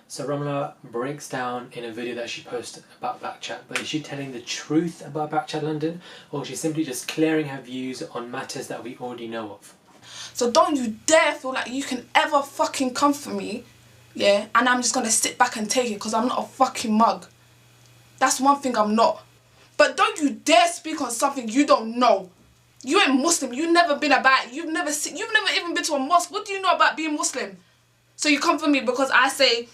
So Ramla breaks down in a video that she posted about Bkchat, but is she telling the truth about Bkchat London, or is she simply just clearing her views on matters that we already know of? So don't you dare feel like you can ever fucking come for me, yeah, and I'm just gonna sit back and take it because I'm not a fucking mug. That's one thing I'm not. But don't you dare speak on something you don't know. You ain't Muslim, you've never been about it, you've never even been to a mosque. What do you know about being Muslim? So you come for me because I say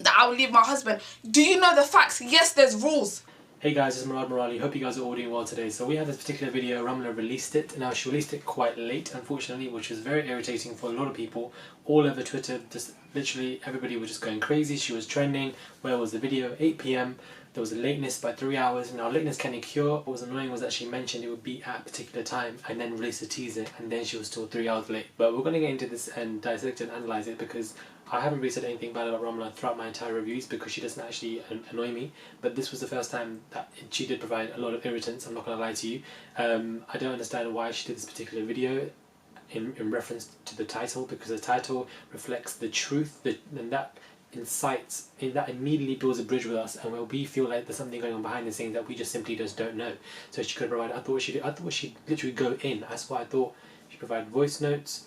that I will leave my husband. Do you know the facts? Yes, there's rules. Hey guys, it's Murad Merali. Hope you guys are all doing well today. So we have this particular video, Ramla released it. Now she released it quite late, unfortunately, which was very irritating for a lot of people. All over Twitter, just literally everybody was just going crazy. She was trending. Where was the video? 8 PM. There was a lateness by 3 hours. Now lateness can occur. What was annoying was that she mentioned it would be at a particular time and then released a teaser, and then she was still 3 hours late. But we're going to get into this and dissect and analyse it, because I haven't really said anything bad about Ramla throughout my entire reviews because she doesn't actually annoy me. But this was the first time that she did provide a lot of irritants, I'm not going to lie to you. I don't understand why she did this particular video in reference to the title, because the title reflects the truth, and that incites, that immediately builds a bridge with us, and where we feel like there's something going on behind the scenes that we just simply just don't know. So she could provide, I thought she'd literally go in. That's what I thought. She provided voice notes,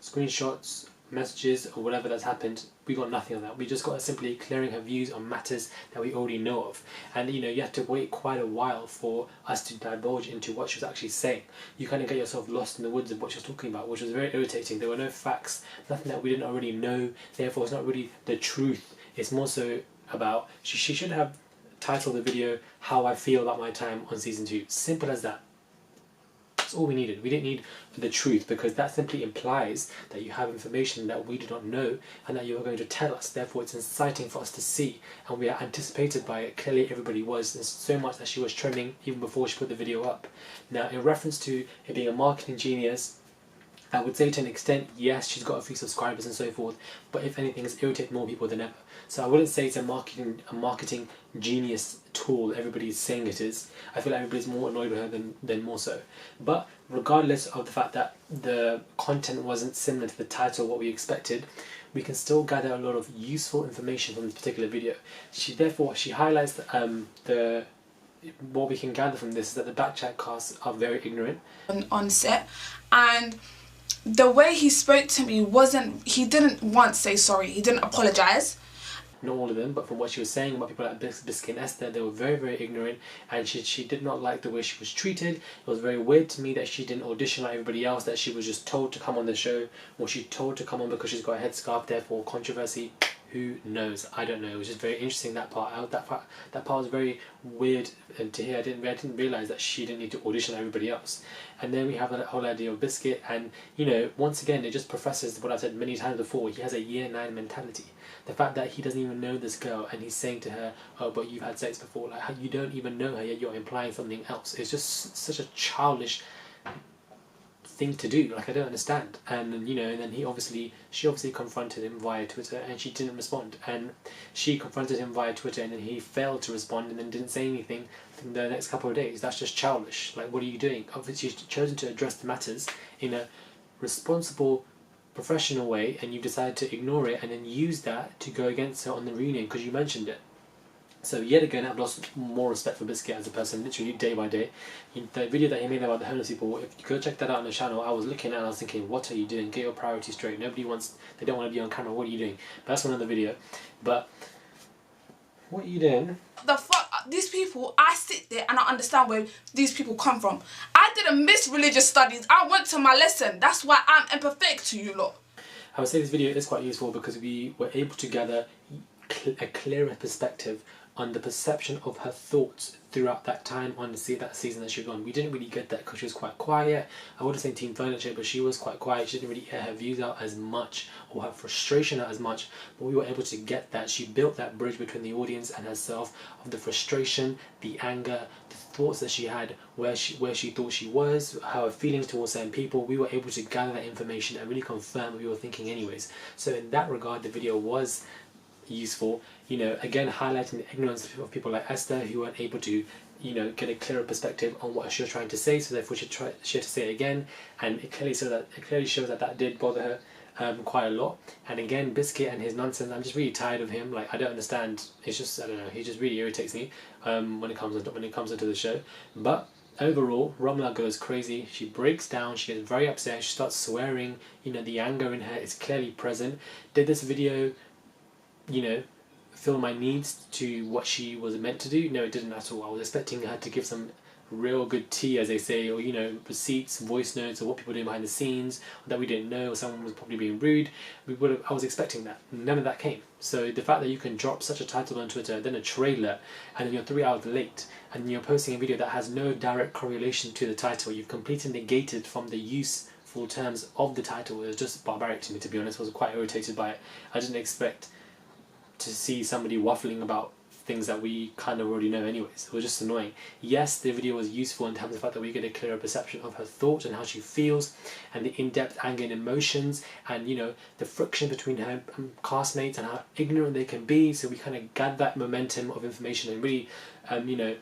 screenshots, messages, or whatever that's happened. We got nothing of that. We just got simply clearing her views on matters that we already know of. And you know, you have to wait quite a while for us to divulge into what she was actually saying. You kind of get yourself lost in the woods of what she was talking about, which was very irritating. There were no facts, nothing that we didn't already know. Therefore, it's not really the truth. It's more so about, she should have titled the video "How I Feel About My Time on Season 2. Simple as that. That's all we needed. We didn't need the truth, because that simply implies that you have information that we do not know and that you are going to tell us. Therefore, it's inciting for us to see, and we are anticipated by it. Clearly, everybody was. There's so much that she was trending even before she put the video up. Now, in reference to it being a marketing genius, I would say to an extent, yes, she's got a few subscribers and so forth, but if anything, it's irritated more people than ever. So I wouldn't say it's a marketing genius tool everybody's saying it is. I feel like everybody's more annoyed with her than more so. But regardless of the fact that the content wasn't similar to the title, what we expected, we can still gather a lot of useful information from this particular video. She highlights what we can gather from this is that the Bkchat cast are very ignorant On set, and the way he spoke to me he didn't once say sorry, he didn't apologise. Not all of them, but from what she was saying about people like Bkchat and Esther, they were very, very ignorant, and she did not like the way she was treated. It was very weird to me that she didn't audition like everybody else, that she was just told to come on the show, or she told to come on because she's got a headscarf, therefore controversy. Who knows? I don't know. It was just very interesting, that part. That part was very weird to hear. I didn't realise that she didn't need to audition like everybody else. And then we have that whole idea of Bkchat, and you know, once again, it just professes what I've said many times before. He has a year 9 mentality. The fact that he doesn't even know this girl, and he's saying to her, "Oh, but you've had sex before." Like, you don't even know her yet you're implying something else. It's just such a childish thing to do. Like, I don't understand. And you know, and then she obviously confronted him via Twitter, and she didn't respond. And she confronted him via Twitter, and then he failed to respond, and then didn't say anything in the next couple of days. That's just childish. Like, what are you doing? Obviously, you've chosen to address the matters in a responsible, professional way, and you've decided to ignore it and then use that to go against her on the reunion because you mentioned it. So yet again, I've lost more respect for Bkchat as a person, literally day by day. The video that he made about the homeless people, if you go check that out on the channel, I was looking at it and I was thinking, what are you doing? Get your priorities straight. They don't want to be on camera. What are you doing? But that's another video. But what are you doing? The fuck, these people, I sit there and I understand where these people come from. I didn't miss religious studies. I went to my lesson. That's why I'm empathetic to you lot. I would say this video is quite useful because we were able to gather a clearer perspective on the perception of her thoughts throughout that time on that season that she was on. We didn't really get that because she was quite quiet. I wouldn't say Team Furniture, but she was quite quiet. She didn't really air her views out as much or her frustration out as much, but we were able to get that. She built that bridge between the audience and herself of the frustration, the anger, the thoughts that she had, where she thought she was, her feelings towards certain people. We were able to gather that information and really confirm what we were thinking anyways. So in that regard, the video was useful, you know, again highlighting the ignorance of people like Esther, who weren't able to, you know, get a clearer perspective on what she was trying to say, so therefore she had to say it again, and it clearly shows that that did bother her. quite a lot. And again, Bkchat and his nonsense, I'm just really tired of him. Like, I don't understand. It's just, I don't know, he just really irritates me when it comes into the show. But overall, Ramla goes crazy. She breaks down. She gets very upset. She starts swearing. You know, the anger in her is clearly present. Did this video, you know, fill my needs to what she was meant to do? No, it didn't at all. I was expecting her to give some real good tea, as they say, or, you know, receipts, voice notes, or what people are doing behind the scenes that we didn't know, or someone was probably being rude. I was expecting that. None of that came. So the fact that you can drop such a title on Twitter, then a trailer, and then you're 3 hours late, and you're posting a video that has no direct correlation to the title, you've completely negated from the useful terms of the title. It was just barbaric to me, to be honest. I was quite irritated by it. I didn't expect to see somebody waffling about things that we kind of already know anyways. It was just annoying. Yes, the video was useful in terms of the fact that we get a clearer perception of her thought and how she feels, and the in-depth anger and emotions, and, you know, the friction between her castmates and how ignorant they can be. So we kind of got that momentum of information and really, you know,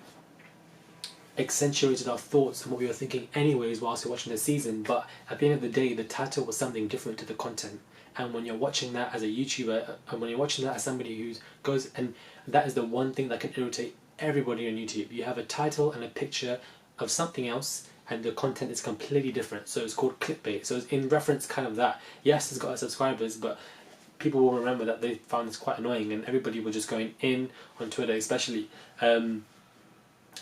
accentuated our thoughts and what we were thinking anyways whilst we were watching the season. But at the end of the day, the title was something different to the content. And when you're watching that as a YouTuber, and when you're watching that as somebody who goes, and that is the one thing that can irritate everybody on YouTube. You have a title and a picture of something else, and the content is completely different. So it's called clickbait. So it's in reference kind of that. Yes, it's got subscribers, but people will remember that they found this quite annoying, and everybody was just going in on Twitter, especially.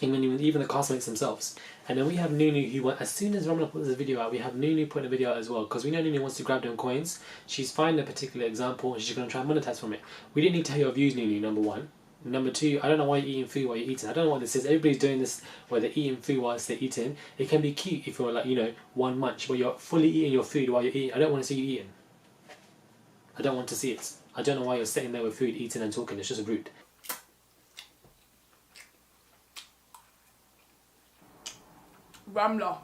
Even the castmates themselves. And then we have Nunu, who went, as soon as Ramla put this video out, we have Nunu putting a video out as well, because we know Nunu wants to grab them coins. She's finding a particular example and she's going to try and monetize from it. We didn't need to hear your views, Nunu, number one. Number two, I don't know why you're eating food while you're eating. I don't know what this is. Everybody's doing this where they're eating food whilst they're eating. It can be cute if you're like, you know, one munch, where you're fully eating your food while you're eating. I don't want to see you eating. I don't want to see it. I don't know why you're sitting there with food, eating and talking. It's just rude. Ramla,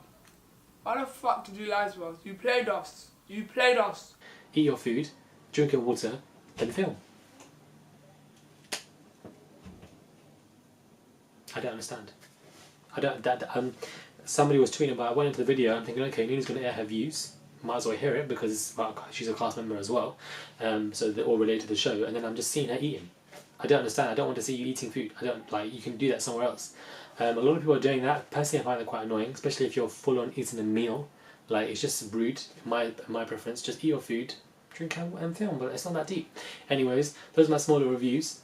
why the fuck did you lie to us? You played us. You played us. Eat your food, drink your water, then film. I don't understand. Somebody was tweeting about it. I went into the video. I'm thinking, okay, Nunu's going to air her views. Might as well hear it because, well, she's a cast member as well. So they're all related to the show. And then I'm just seeing her eating. I don't understand. I don't want to see you eating food. I don't, like, you can do that somewhere else. A lot of people are doing that. Personally, I find that quite annoying, especially if you're full on eating a meal. Like, it's just rude. My preference. Just eat your food, drink and film. But it's not that deep. Anyways, those are my smaller reviews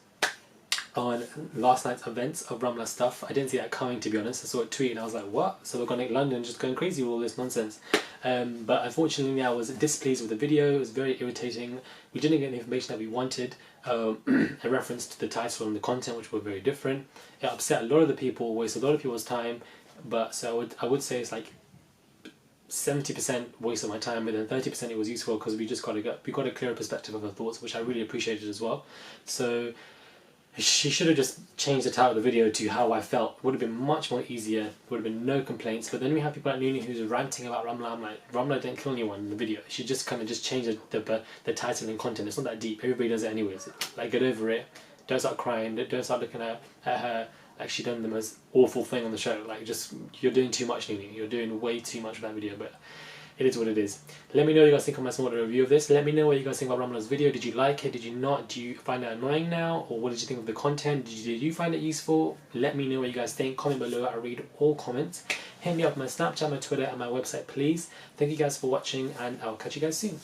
on last night's events of Ramla stuff. I didn't see that coming, to be honest. I saw a tweet and I was like, what? So we're going to London just going crazy with all this nonsense. But unfortunately I was displeased with the video. It was very irritating. We didn't get the information that we wanted. A reference to the title and the content, which were very different. It upset a lot of the people, wasted a lot of people's time. But so I would say it's like 70% waste of my time, but then 30% it was useful because we got a clearer perspective of her thoughts, which I really appreciated as well. So she should have just changed the title of the video to how I felt. Would have been much more easier. Would have been no complaints. But then we have people like Nunu who's ranting about Ramla. I'm like, Ramla didn't kill anyone in the video. She just kind of just changed the title and content. It's not that deep. Everybody does it anyways. Like, get over it. Don't start crying. Don't start looking at her like she done the most awful thing on the show. Like, just, you're doing too much, Nunu. You're doing way too much with that video. But it is what it is. Let me know what you guys think of my smaller review of this. Let me know what you guys think about Ramla's video. Did you like it? Did you not? Do you find it annoying now? Or what did you think of the content? Did you find it useful? Let me know what you guys think. Comment below. I read all comments. Hit me up on my Snapchat, my Twitter, and my website, please. Thank you guys for watching, and I'll catch you guys soon.